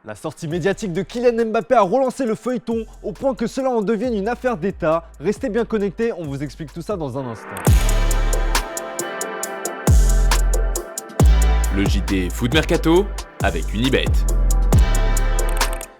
La sortie médiatique de Kylian Mbappé a relancé le feuilleton au point que cela en devienne une affaire d'État. Restez bien connectés, on vous explique tout ça dans un instant. Le JT Foot Mercato avec Unibet.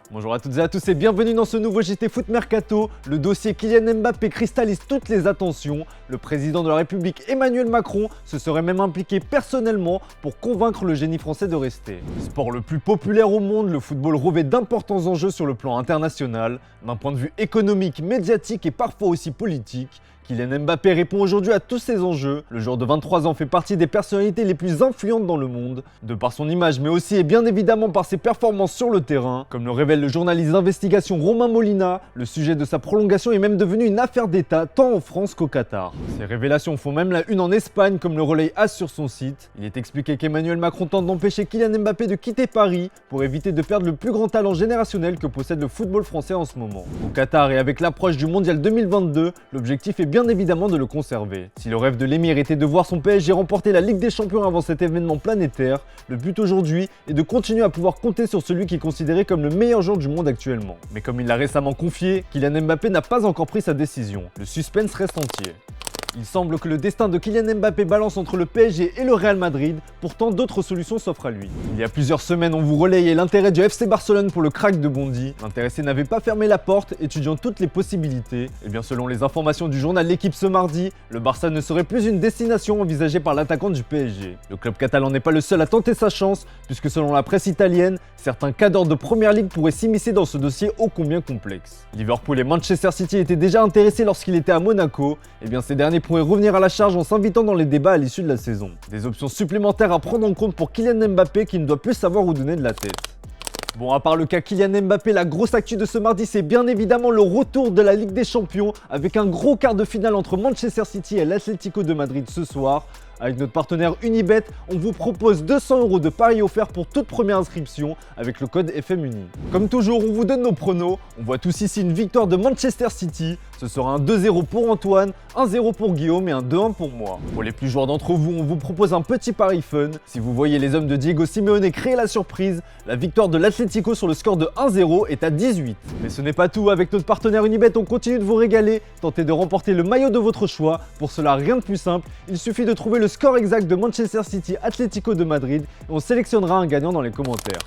Bonjour à toutes et à tous et bienvenue dans ce nouveau JT Foot Mercato. Le dossier Kylian Mbappé cristallise toutes les attentions. Le président de la République Emmanuel Macron se serait même impliqué personnellement pour convaincre le génie français de rester. Sport le plus populaire au monde, le football revêt d'importants enjeux sur le plan international. D'un point de vue économique, médiatique et parfois aussi politique, Kylian Mbappé répond aujourd'hui à tous ces enjeux. Le joueur de 23 ans fait partie des personnalités les plus influentes dans le monde, de par son image mais aussi et bien évidemment par ses performances sur le terrain. Comme le révèle le journaliste d'investigation Romain Molina, le sujet de sa prolongation est même devenu une affaire d'État tant en France qu'au Qatar. Ces révélations font même la une en Espagne comme le relaye AS sur son site. Il est expliqué qu'Emmanuel Macron tente d'empêcher Kylian Mbappé de quitter Paris pour éviter de perdre le plus grand talent générationnel que possède le football français en ce moment. Au Qatar et avec l'approche du Mondial 2022, l'objectif est bien évidemment de le conserver. Si le rêve de l'émir était de voir son PSG remporter la Ligue des Champions avant cet événement planétaire, le but aujourd'hui est de continuer à pouvoir compter sur celui qui est considéré comme le meilleur joueur du monde actuellement. Mais comme il l'a récemment confié, Kylian Mbappé n'a pas encore pris sa décision. Le suspense reste entier. Il semble que le destin de Kylian Mbappé balance entre le PSG et le Real Madrid, pourtant d'autres solutions s'offrent à lui. Il y a plusieurs semaines, on vous relayait l'intérêt du FC Barcelone pour le crack de Bondy. L'intéressé n'avait pas fermé la porte, étudiant toutes les possibilités. Et bien selon les informations du journal L'Équipe ce mardi, le Barça ne serait plus une destination envisagée par l'attaquant du PSG. Le club catalan n'est pas le seul à tenter sa chance, puisque selon la presse italienne, certains cadors de première ligue pourraient s'immiscer dans ce dossier ô combien complexe. Liverpool et Manchester City étaient déjà intéressés lorsqu'il était à Monaco, et bien ces derniers pourrait revenir à la charge en s'invitant dans les débats à l'issue de la saison. Des options supplémentaires à prendre en compte pour Kylian Mbappé qui ne doit plus savoir où donner de la tête. Bon, à part le cas Kylian Mbappé, la grosse actu de ce mardi, c'est bien évidemment le retour de la Ligue des Champions avec un gros quart de finale entre Manchester City et l'Atlético de Madrid ce soir. Avec notre partenaire Unibet, on vous propose 200 € de paris offerts pour toute première inscription avec le code FMUNI. Comme toujours, on vous donne nos pronos. On voit tous ici une victoire de Manchester City. Ce sera un 2-0 pour Antoine, 1-0 pour Guillaume et un 2-1 pour moi. Pour les plus joueurs d'entre vous, on vous propose un petit pari fun. Si vous voyez les hommes de Diego Simeone créer la surprise, la victoire de l'Atlético sur le score de 1-0 est à 18. Mais ce n'est pas tout, avec notre partenaire Unibet, on continue de vous régaler. Tentez de remporter le maillot de votre choix. Pour cela, rien de plus simple, il suffit de trouver le score exact de Manchester City Atlético de Madrid et on sélectionnera un gagnant dans les commentaires.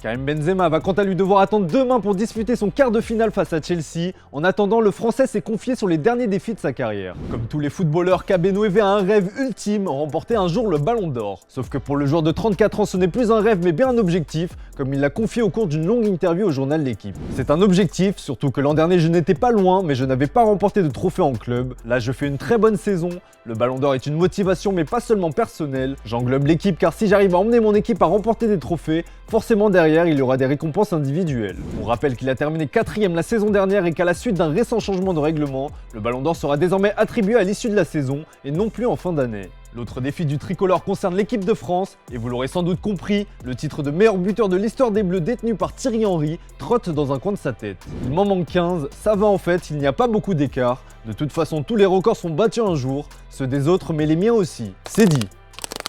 Karim Benzema va quant à lui devoir attendre demain pour disputer son quart de finale face à Chelsea. En attendant, le Français s'est confié sur les derniers défis de sa carrière. Comme tous les footballeurs, KB9 a un rêve ultime, remporter un jour le Ballon d'Or. Sauf que pour le joueur de 34 ans, ce n'est plus un rêve mais bien un objectif, comme il l'a confié au cours d'une longue interview au journal L'Équipe. C'est un objectif, surtout que l'an dernier je n'étais pas loin, mais je n'avais pas remporté de trophée en club. Là, je fais une très bonne saison. Le Ballon d'Or est une motivation mais pas seulement personnelle. J'englobe l'équipe car si j'arrive à emmener mon équipe à remporter des trophées, forcément derrière il y aura des récompenses individuelles. On rappelle qu'il a terminé 4ème la saison dernière et qu'à la suite d'un récent changement de règlement, le Ballon d'Or sera désormais attribué à l'issue de la saison et non plus en fin d'année. L'autre défi du tricolore concerne l'équipe de France, et vous l'aurez sans doute compris, le titre de meilleur buteur de l'histoire des Bleus détenu par Thierry Henry trotte dans un coin de sa tête. Il m'en manque 15, ça va en fait, il n'y a pas beaucoup d'écart. De toute façon, tous les records sont battus un jour, ceux des autres mais les miens aussi. C'est dit.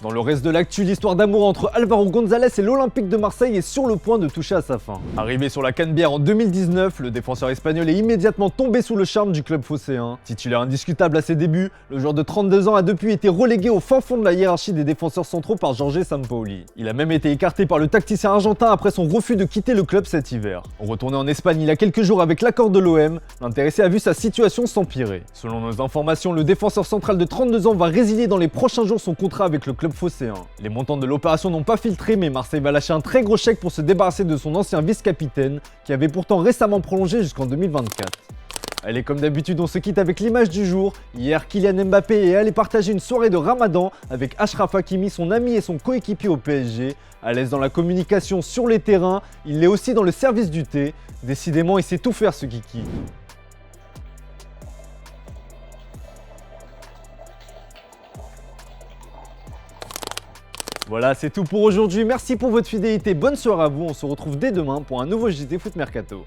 Dans le reste de l'actu, l'histoire d'amour entre Álvaro González et l'Olympique de Marseille est sur le point de toucher à sa fin. Arrivé sur la Canebière en 2019, le défenseur espagnol est immédiatement tombé sous le charme du club phocéen. Titulaire indiscutable à ses débuts, le joueur de 32 ans a depuis été relégué au fin fond de la hiérarchie des défenseurs centraux par Jorge Sampaoli. Il a même été écarté par le tacticien argentin après son refus de quitter le club cet hiver. Retourné en Espagne il y a quelques jours avec l'accord de l'OM, l'intéressé a vu sa situation s'empirer. Selon nos informations, le défenseur central de 32 ans va résilier dans les prochains jours son contrat avec le club phocéen. Les montants de l'opération n'ont pas filtré, mais Marseille va lâcher un très gros chèque pour se débarrasser de son ancien vice-capitaine, qui avait pourtant récemment prolongé jusqu'en 2024. Allez, comme d'habitude, on se quitte avec l'image du jour. Hier, Kylian Mbappé est allé partager une soirée de Ramadan avec Achraf Hakimi, son ami et son coéquipier au PSG. À l'aise dans la communication sur les terrains, il l'est aussi dans le service du thé. Décidément, il sait tout faire ce kiki. Voilà, c'est tout pour aujourd'hui. Merci pour votre fidélité. Bonne soirée à vous. On se retrouve dès demain pour un nouveau JT Foot Mercato.